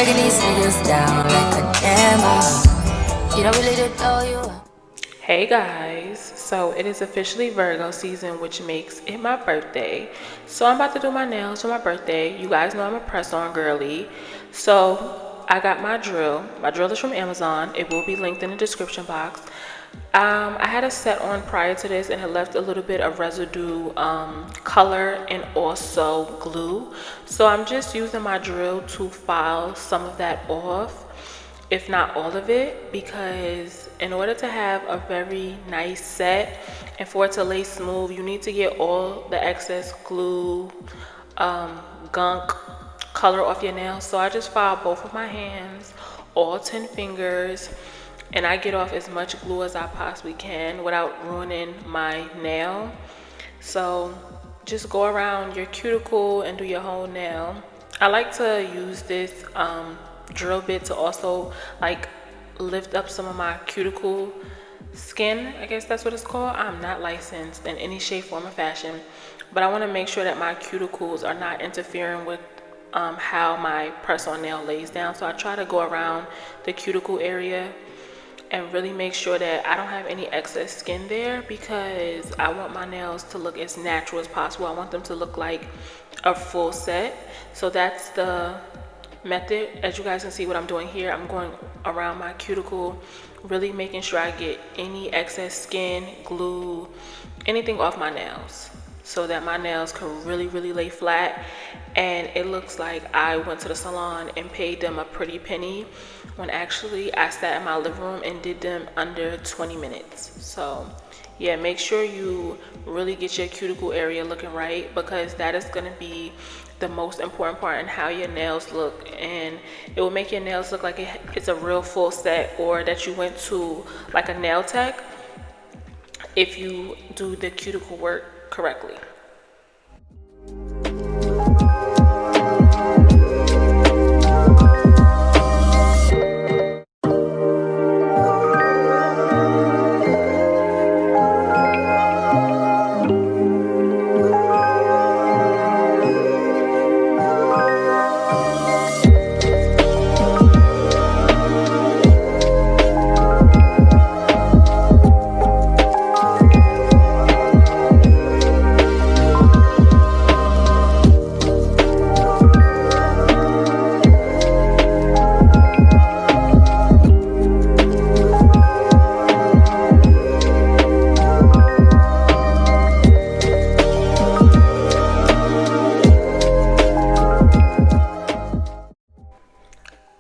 breaking these niggas down like a demo. You don't really know you. Hey guys, so it is officially Virgo season, which makes it my birthday. So I'm about to do my nails for my birthday. You guys know I'm a press-on girly. So I got my drill. My drill is from Amazon. It will be linked in the description box. I had a set on prior to this and it left a little bit of residue color and also glue. So I'm just using my drill to file some of that off, if not all of it, because in order to have a very nice set and for it to lay smooth, you need to get all the excess glue, gunk, color off your nails. So I just file both of my hands, all 10 fingers, and I get off as much glue as I possibly can without ruining my nail. So just go around your cuticle and do your whole nail. I like to use this drill bit to also like lift up some of my cuticle skin. I guess that's what it's called. I'm not licensed in any shape, form, or fashion, but I want to make sure that my cuticles are not interfering with how my press-on nail lays down. So I try to go around the cuticle area and really make sure that I don't have any excess skin there, because I want my nails to look as natural as possible. I want them to look like a full set. So that's the method. As you guys can see what I'm doing here, I'm going around my cuticle, really making sure I get any excess skin, glue, anything off my nails, so that my nails can really lay flat and it looks like I went to the salon and paid them a pretty penny, when actually I sat in my living room and did them under 20 minutes. So yeah, make sure you really get your cuticle area looking right, because that is going to be the most important part in how your nails look, and it will make your nails look like it's a real full set, or that you went to like a nail tech, if you do the cuticle work correctly.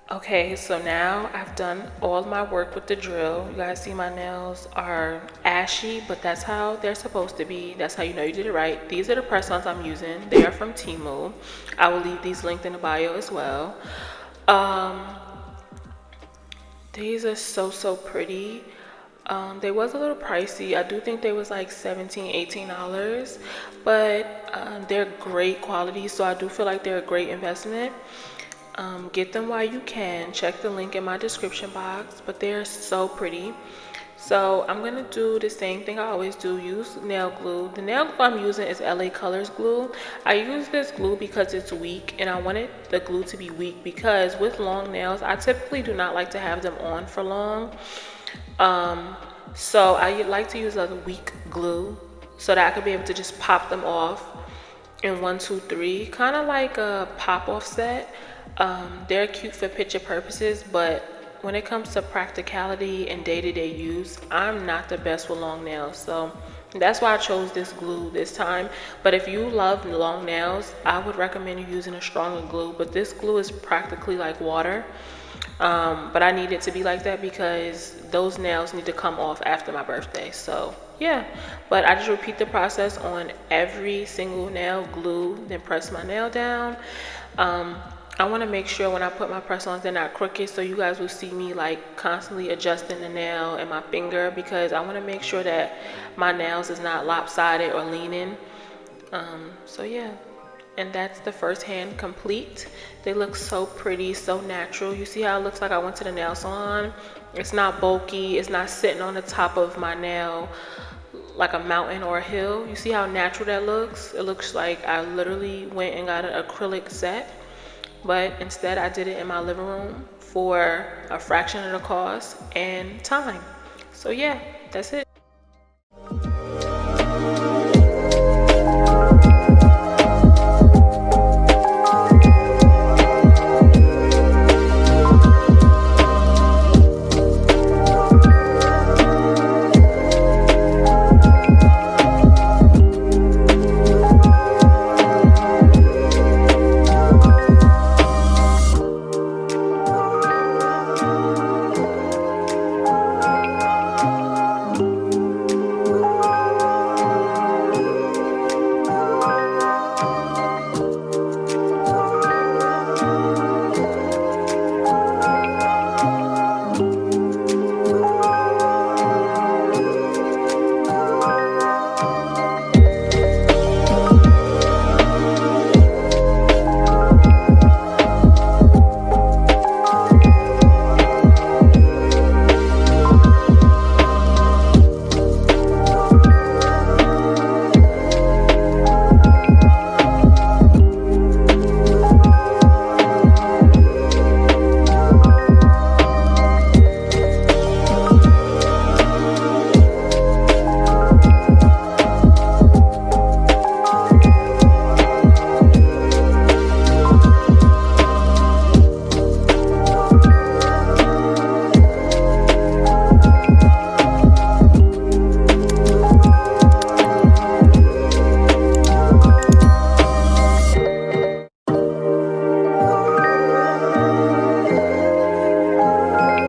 Okay, so now I've done all my work with the drill. You guys see my nails are ashy, but that's how they're supposed to be. That's how you know you did it right. These are the press-ons I'm using. They are from Temu. I will leave these linked in the bio as well. These are so pretty. They was a little pricey. I do think they was like $17-18, but they're great quality, so I do feel like they're a great investment. Get them while you can. Check the link in my description box, but they're so pretty. So I'm gonna do the same thing I always do, use nail glue. The nail glue I'm using is LA Colors glue. I use this glue because it's weak, and I wanted the glue to be weak because with long nails, I typically do not like to have them on for long. So I like to use a weak glue so that I could be able to just pop them off in 1, 2, 3, kind of like a pop-off set. They're cute for picture purposes, but when it comes to practicality and day-to-day use, I'm not the best with long nails. So that's why I chose this glue this time. But if you love long nails, I would recommend you using a stronger glue. But this glue is practically like water. But I need it to be like that because those nails need to come off after my birthday. So yeah, but I just repeat the process on every single nail, glue, then press my nail down. I want to make sure when I put my press-ons they're not crooked, so you guys will see me like constantly adjusting the nail and my finger, because I want to make sure that my nails is not lopsided or leaning. So yeah, and that's the first hand complete. They look so pretty, so natural. You see how it looks like I went to the nail salon? It's not bulky, it's not sitting on the top of my nail like a mountain or a hill. You see how natural that looks? It looks like I literally went and got an acrylic set. but instead I did it in my living room for a fraction of the cost and time. So yeah, that's it.